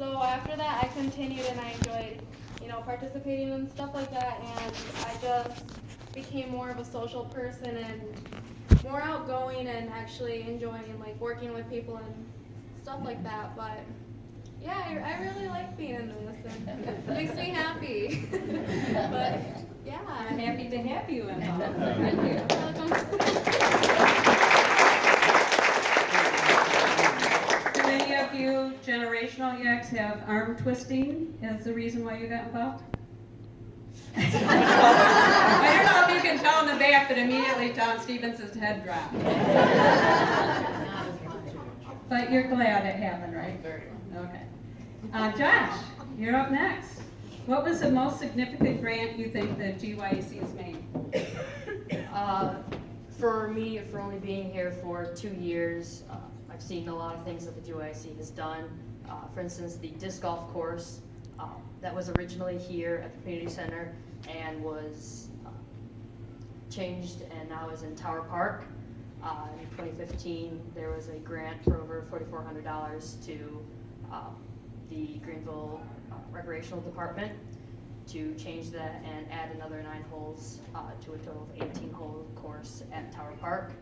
So after that, I continued and I enjoyed, participating and stuff like that. And I just became more of a social person and more outgoing and actually enjoying like working with people and stuff like that. But yeah, I really like being in this and it makes me happy. But yeah. I'm happy to have you involved. Thank you. Do any of you generational yaks have arm twisting as the reason why you got involved? I don't know if you can tell in the back, but immediately Tom Stevens' head dropped. But you're glad it happened, right? Very much. Okay. Josh, you're up next. What was the most significant grant you think that GYEC has made? For me, for only being here for 2 years, I've seen a lot of things that the GYC has done. For instance, the disc golf course that was originally here at the community center and was changed and now is in Tower Park. In 2015, there was a grant for over $4,400 to the Greenville Recreational Department to change that and add another 9 holes to a total of 18-hole course at Tower Park.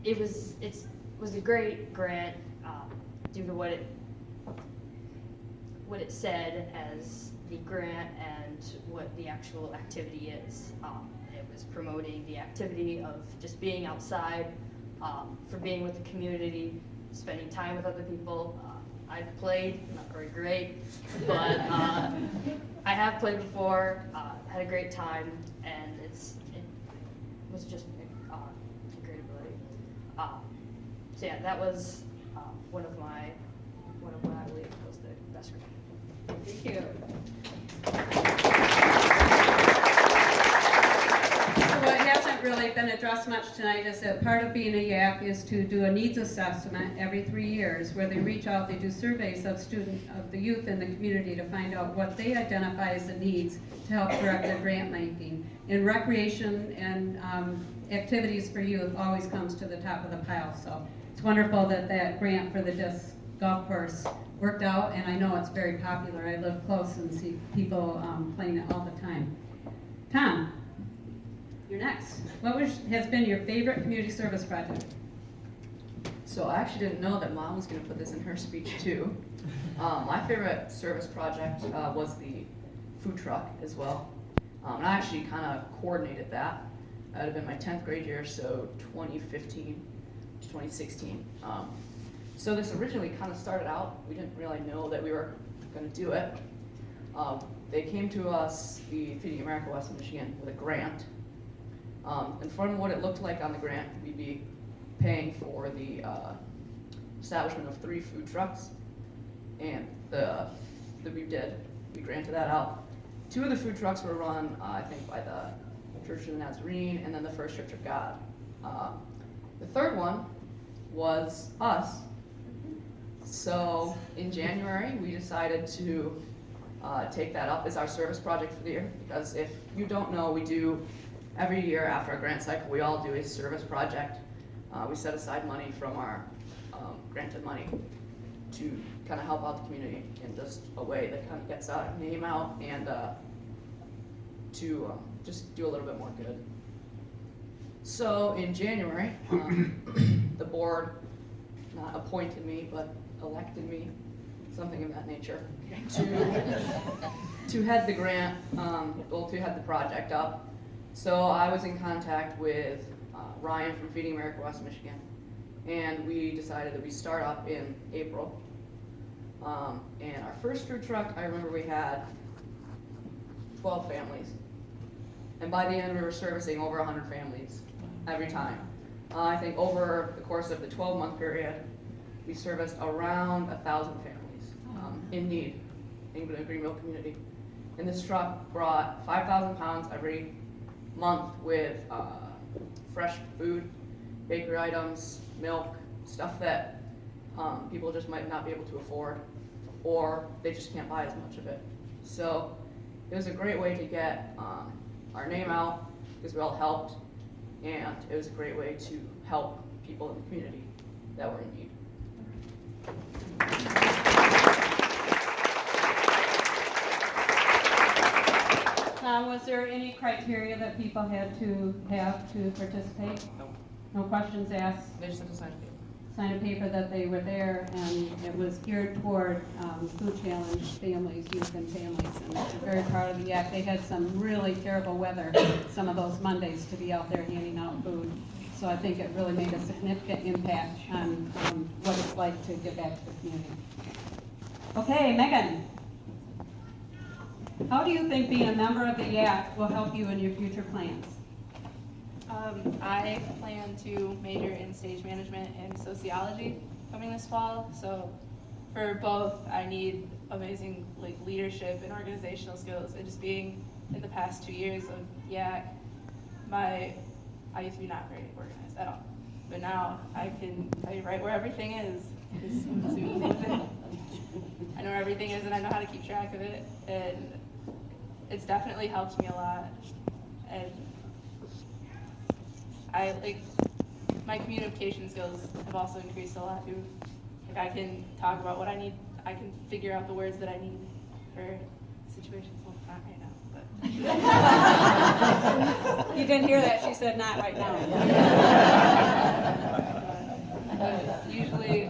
It was a great grant due to what it said as the grant and what the actual activity is. It was promoting the activity of just being outside, for being with the community, spending time with other people. I've played, not very great, but I have played before, had a great time, and it was just a great ability. So yeah, that was one of what I believe was the best grant. Thank you. So what hasn't really been addressed much tonight is that part of being a YAC is to do a needs assessment every 3 years where they reach out, they do surveys of the youth in the community to find out what they identify as the needs to help direct their grant making. And recreation and activities for youth always comes to the top of the pile. So it's wonderful that that grant for the disc golf course worked out, and I know it's very popular. I live close and see people playing it all the time. Tom, you're next. What has been your favorite community service project? So I actually didn't know that Mom was going to put this in her speech too. My favorite service project was the food truck as well. And I actually kind of coordinated that. That would have been my 10th grade year, so 2015 to 2016. So this originally kind of started out, we didn't really know that we were going to do it. They came to us, the Feeding America West Michigan, with a grant. And from what it looked like on the grant, we'd be paying for the establishment of 3 food trucks, and we granted that out. 2 of the food trucks were run, I think, by the Church of the Nazarene, and then the First Church of God. The third one was us. So in January, we decided to take that up as our service project for the year, because if you don't know, we do every year after our grant cycle, we all do a service project. We set aside money from our granted money to kind of help out the community in just a way that kind of gets our name out and to just do a little bit more good. So in January, the board not appointed me, but elected me, something of that nature, to head the grant, to head the project up. So I was in contact with Ryan from Feeding America West Michigan, and we decided that we start up in April. And our first food truck, I remember we had 12 families. And by the end, we were servicing over 100 families every time. I think over the course of the 12-month period, we serviced around 1,000 families in need in the Greenville community. And this truck brought 5,000 pounds every month with fresh food, bakery items, milk, stuff that people just might not be able to afford, or they just can't buy as much of it. So it was a great way to get our name out, because we all helped, and it was a great way to help people in the community that were in need. was there any criteria that people had to have to participate? No. No questions asked? They just have to sign a paper. Sign a paper that they were there, and it was geared toward food challenge families, youth and families, and they're very proud of the Yak. They had some really terrible weather some of those Mondays to be out there handing out food. So I think it really made a significant impact on what it's like to give back to the community. Okay, Megan. How do you think being a member of the Yak will help you in your future plans? I plan to major in stage management and sociology coming this fall. So for both, I need amazing leadership and organizational skills. And just being in the past 2 years of YAC, I used to be not very organized at all. But now I can tell you right where everything is. It's super easy. I know where everything is and I know how to keep track of it. And it's definitely helped me a lot. And my communication skills have also increased a lot too. I can talk about what I need. I can figure out the words that I need for situations. Well, not right now, but. You didn't hear that, she said not right now. But usually,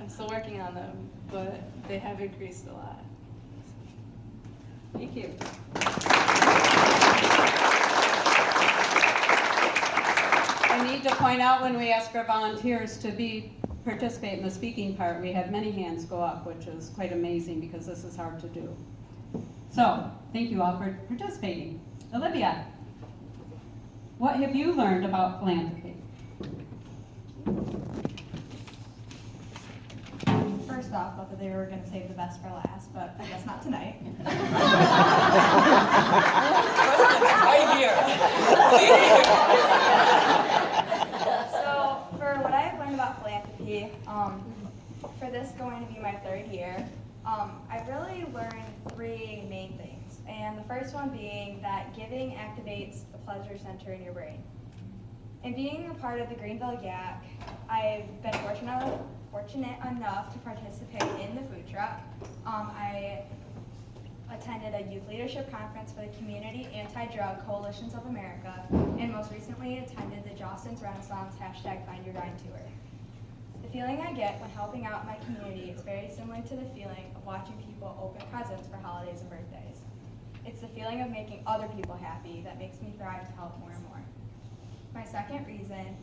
I'm still working on them, but they have increased a lot. Thank you. I need to point out when we ask our volunteers to participate in the speaking part, we had many hands go up, which is quite amazing because this is hard to do. So, thank you all for participating. Olivia, what have you learned about philanthropy? First off, I thought that they were going to save the best for last, but I guess not tonight. So, for what I've learned about philanthropy, for this going to be my 3rd year, I've really learned 3 main things. And the first one being that giving activates the pleasure center in your brain. And being a part of the Greenville Yak, I've been fortunate enough to participate in the food truck. I attended a youth leadership conference for the Community Anti-Drug Coalitions of America, and most recently attended the Jostens Renaissance #FindYourGuide tour. The feeling I get when helping out my community is very similar to the feeling of watching people open presents for holidays and birthdays. It's the feeling of making other people happy that makes me thrive to help more and more. My second reason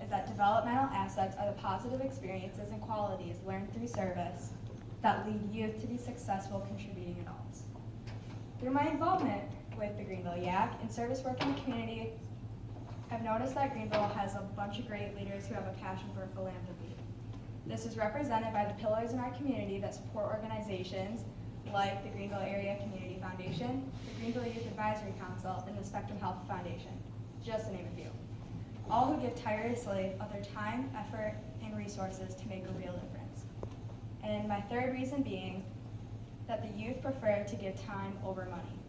is that developmental assets are the positive experiences and qualities learned through service that lead youth to be successful contributing adults. Through my involvement with the Greenville Yak and service work in the community, I've noticed that Greenville has a bunch of great leaders who have a passion for philanthropy. This is represented by the pillars in our community that support organizations like the Greenville Area Community Foundation, the Greenville Youth Advisory Council, and the Spectrum Health Foundation, just to name a few. All who give tirelessly of their time, effort, and resources to make a real difference. And my third reason being that the youth prefer to give time over money.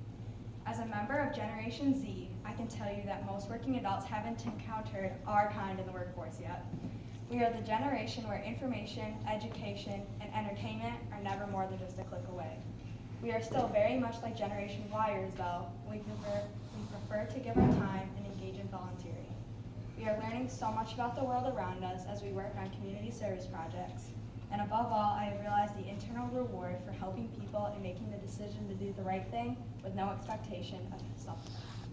As a member of Generation Z, I can tell you that most working adults haven't encountered our kind in the workforce yet. We are the generation where information, education, and entertainment are never more than just a click away. We are still very much like Generation Yers, though. We prefer to give our time and engage in volunteering. We are learning so much about the world around us as we work on community service projects. And above all, I have realized the internal reward for helping people and making the decision to do the right thing with no expectation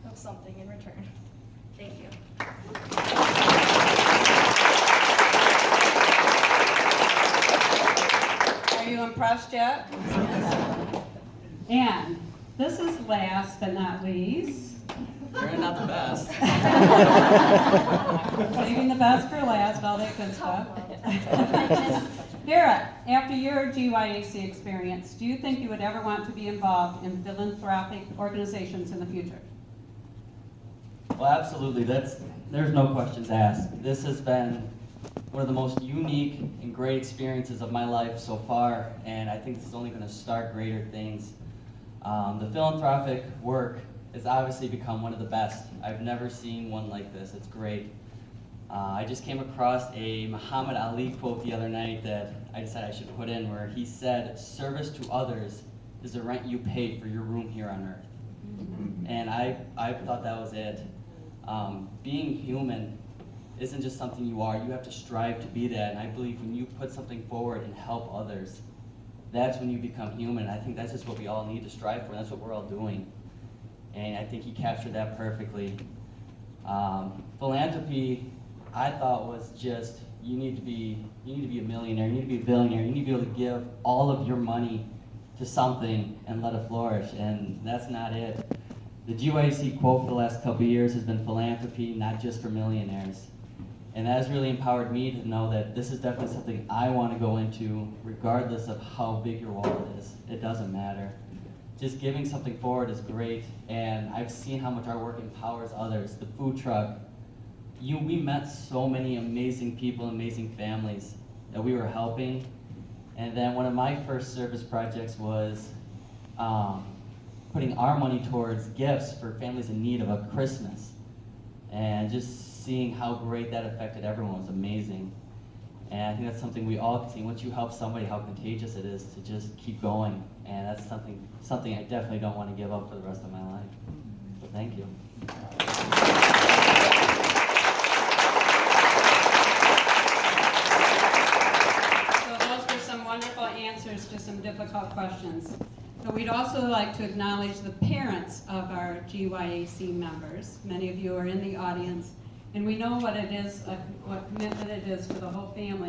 of something in return. Thank you. Are you impressed yet? And this is last but not least. You're not the best. Saving the best for last, all that good stuff. Garrett, after your GYAC experience, do you think you would ever want to be involved in philanthropic organizations in the future? Well, absolutely. There's no questions asked. This has been one of the most unique and great experiences of my life so far, and I think this is only going to start greater things. The philanthropic work has obviously become one of the best. I've never seen one like this. It's great. I just came across a Muhammad Ali quote the other night that I decided I should put in, where he said, "Service to others is the rent you pay for your room here on earth." And I thought that was it. Being human isn't just something you are, you have to strive to be that. And I believe when you put something forward and help others, that's when you become human. I think that's just what we all need to strive for, and that's what we're all doing. And I think he captured that perfectly. Philanthropy, I thought, was just, you need to be a millionaire, you need to be a billionaire, you need to be able to give all of your money to something and let it flourish, and that's not it. The GYC quote for the last couple of years has been philanthropy, not just for millionaires. And that has really empowered me to know that this is definitely something I want to go into, regardless of how big your wallet is. It doesn't matter. Just giving something forward is great, and I've seen how much our work empowers others. The food truck, we met so many amazing people, amazing families that we were helping. And then one of my first service projects was putting our money towards gifts for families in need of a Christmas. And just seeing how great that affected everyone was amazing. And I think that's something we all can see. Once you help somebody, how contagious it is to just keep going. And that's something I definitely don't want to give up for the rest of my life. So thank you. So those were some wonderful answers to some difficult questions. But we'd also like to acknowledge the parents of our GYAC members. Many of you are in the audience, and we know what it is, what commitment it is for the whole family.